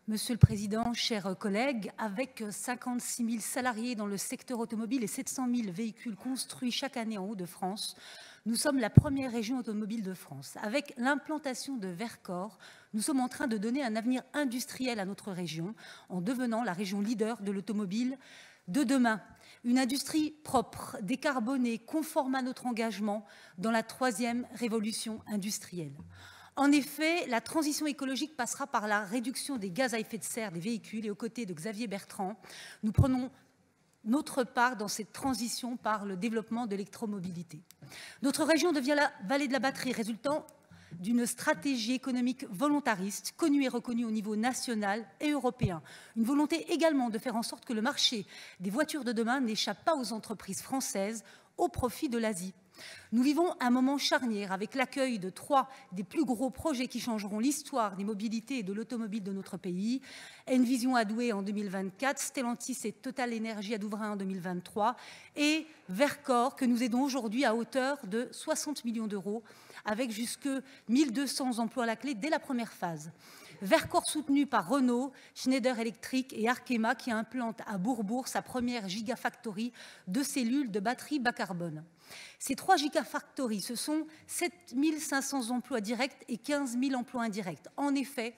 Monsieur le Président, chers collègues, avec 56 000 salariés dans le secteur automobile et 700 000 véhicules construits chaque année en Hauts-de-France, nous sommes la première région automobile de France. Avec l'implantation de Verkor, nous sommes en train de donner un avenir industriel à notre région en devenant la région leader de l'automobile de demain. Une industrie propre, décarbonée, conforme à notre engagement dans la troisième révolution industrielle. En effet, la transition écologique passera par la réduction des gaz à effet de serre des véhicules et aux côtés de Xavier Bertrand, nous prenons notre part dans cette transition par le développement de l'électromobilité. Notre région devient la vallée de la batterie, résultant d'une stratégie économique volontariste, connue et reconnue au niveau national et européen. Une volonté également de faire en sorte que le marché des voitures de demain n'échappe pas aux entreprises françaises au profit de l'Asie. Nous vivons un moment charnière avec l'accueil de 3 des plus gros projets qui changeront l'histoire des mobilités et de l'automobile de notre pays. Envision à Douai en 2024, Stellantis et Total Energy à Douvrin en 2023 et Verkor que nous aidons aujourd'hui à hauteur de 60 millions d'euros avec jusque 1200 emplois à la clé dès la première phase. Verkor soutenu par Renault, Schneider Electric et Arkema qui implante à Bourbourg sa première gigafactory de cellules de batterie bas carbone. Ces 3 gigafactories, ce sont 7 500 emplois directs et 15 000 emplois indirects. En effet,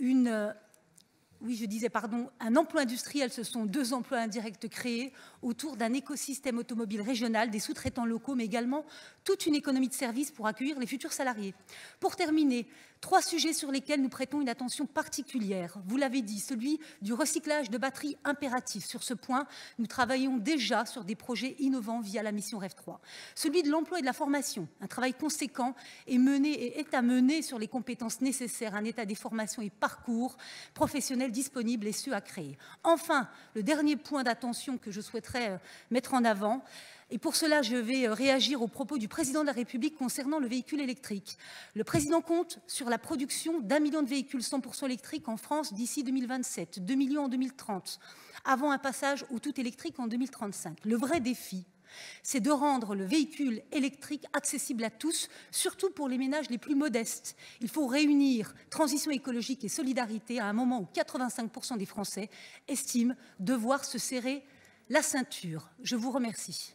un emploi industriel, ce sont 2 emplois indirects créés autour d'un écosystème automobile régional, des sous-traitants locaux, mais également toute une économie de services pour accueillir les futurs salariés. Pour terminer, 3 sujets sur lesquels nous prêtons une attention particulière. Vous l'avez dit, celui du recyclage de batteries impératif. Sur ce point, nous travaillons déjà sur des projets innovants via la mission REV 3. Celui de l'emploi et de la formation. Un travail conséquent est à mener sur les compétences nécessaires, un état des formations et parcours professionnels disponibles et ceux à créer. Enfin, le dernier point d'attention que je souhaiterais mettre en avant, et pour cela, je vais réagir aux propos du président de la République concernant le véhicule électrique. Le président compte sur la production d'1 million de véhicules 100% électriques en France d'ici 2027, 2 millions en 2030, avant un passage au tout électrique en 2035. Le vrai défi, c'est de rendre le véhicule électrique accessible à tous, surtout pour les ménages les plus modestes. Il faut réunir transition écologique et solidarité à un moment où 85% des Français estiment devoir se serrer la ceinture. Je vous remercie.